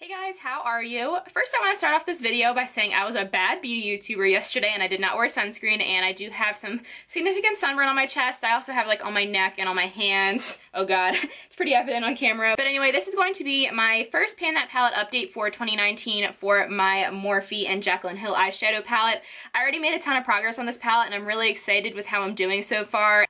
Hey guys, how are you? First I want to start off this video by saying I was a bad beauty YouTuber yesterday and I did not wear sunscreen, and I do have some significant sunburn on my chest. I also have like on my neck and on my hands. Oh god, it's pretty evident on camera. But anyway, this is going to be my first Pan That Palette update for 2019 for my Morphe and Jaclyn Hill eyeshadow palette. I already made a ton of progress on this palette and I'm really excited with how I'm doing so far.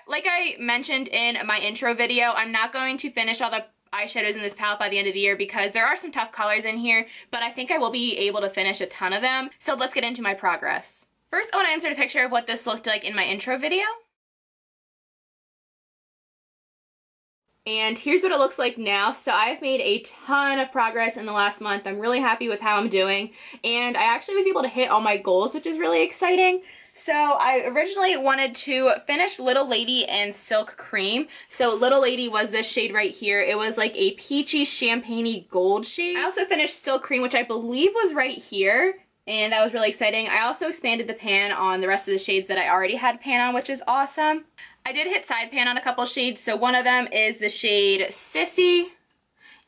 Like I mentioned in my intro video, I'm not going to finish all the eyeshadows in this palette by the end of the year because there are some tough colors in here, but I think I will be able to finish a ton of them. So let's get into my progress. First, I want to insert a picture of what this looked like in my intro video. And here's what it looks like now. So I've made a ton of progress in the last month. I'm really happy with how I'm doing. And I actually was able to hit all my goals, which is really exciting. So I originally wanted to finish Little Lady and Silk Cream. So Little Lady was this shade right here. It was like a peachy champagne-y gold shade. I also finished Silk Cream, which I believe was right here. And that was really exciting. I also expanded the pan on the rest of the shades that I already had pan on, which is awesome. I did hit side pan on a couple shades. So one of them is the shade Sissy.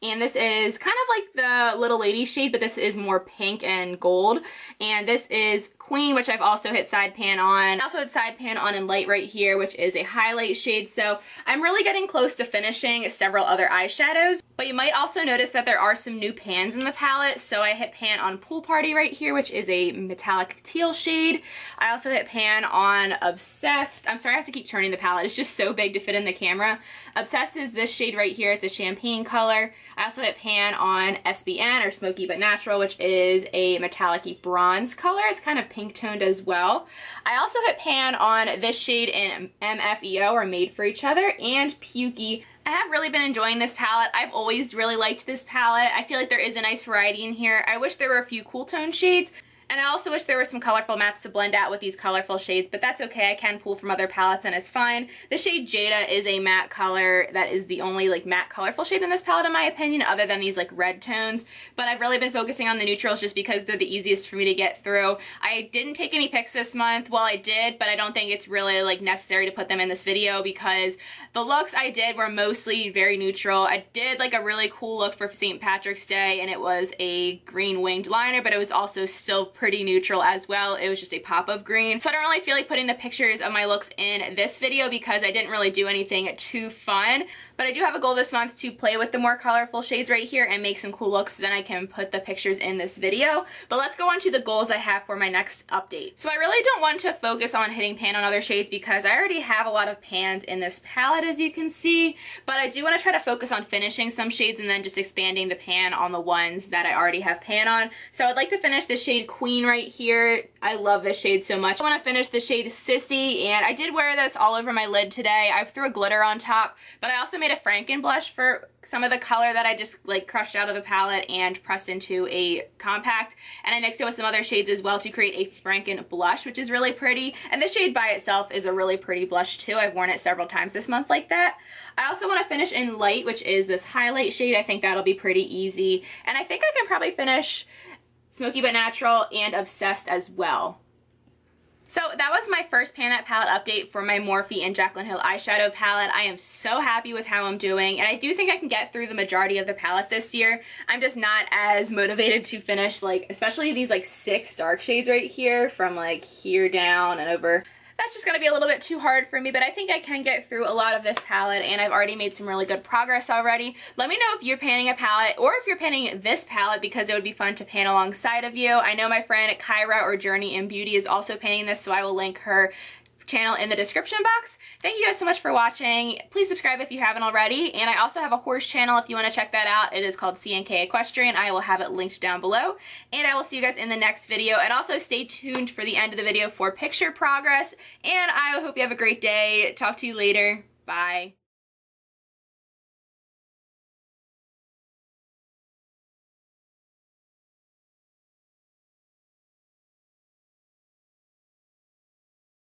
And this is kind of like the Little Lady shade, but this is more pink and gold. And this is Queen, which I've also hit side pan on. I also hit side pan on in light right here, which is a highlight shade. So I'm really getting close to finishing several other eyeshadows. But you might also notice that there are some new pans in the palette. So I hit pan on Pool Party right here, which is a metallic teal shade. I also hit pan on Obsessed. I'm sorry I have to keep turning the palette. It's just so big to fit in the camera. Obsessed is this shade right here. It's a champagne color. I also hit pan on SBN, or Smoky But Natural, which is a metallic-y bronze color. It's kind of pink toned as well. I also hit pan on this shade in MFEO, or Made for Each Other, and Pukey. I have really been enjoying this palette. I've always really liked this palette. I feel like there is a nice variety in here. I wish there were a few cool tone shades. And I also wish there were some colorful mattes to blend out with these colorful shades, but that's okay. I can pull from other palettes and it's fine. The shade Jada is a matte color that is the only like matte colorful shade in this palette in my opinion, other than these like red tones. But I've really been focusing on the neutrals just because they're the easiest for me to get through. I didn't take any pics this month. Well, I did, but I don't think it's really like necessary to put them in this video because the looks I did were mostly very neutral. I did like a really cool look for St. Patrick's Day and it was a green winged liner, but it was also still pretty neutral as well. It was just a pop of green. So I don't really feel like putting the pictures of my looks in this video because I didn't really do anything too fun. But I do have a goal this month to play with the more colorful shades right here and make some cool looks so then I can put the pictures in this video. But let's go on to the goals I have for my next update. So I really don't want to focus on hitting pan on other shades because I already have a lot of pans in this palette as you can see. But I do want to try to focus on finishing some shades and then just expanding the pan on the ones that I already have pan on. So I'd like to finish the shade Queen right here. I love this shade so much. I want to finish the shade Sissy, and I did wear this all over my lid today. I threw a glitter on top, but I also made a Franken blush for some of the color that I just like crushed out of the palette and pressed into a compact, and I mixed it with some other shades as well to create a Franken blush, which is really pretty. And this shade by itself is a really pretty blush too. I've worn it several times this month like that. I also want to finish in light, which is this highlight shade. I think that'll be pretty easy, and I think I can probably finish Smoky But Natural and Obsessed as well. So that was my first Pan That Palette update for my Morphe and Jaclyn Hill eyeshadow palette. I am so happy with how I'm doing, and I do think I can get through the majority of the palette this year. I'm just not as motivated to finish, like, especially these like 6 dark shades right here from like here down and over. That's just gonna be a little bit too hard for me, but I think I can get through a lot of this palette, and I've already made some really good progress already. Let me know if you're panning a palette, or if you're panning this palette, because it would be fun to pan alongside of you. I know my friend Kyra, or Journey in Beauty, is also panning this, so I will link her channel in the description box. Thank you guys so much for watching. Please subscribe if you haven't already, and I also have a horse channel if you want to check that out. It is called CNK Equestrian. I will have it linked down below, and I will see you guys in the next video. And also stay tuned for the end of the video for picture progress, and I hope you have a great day. Talk to you later. Bye.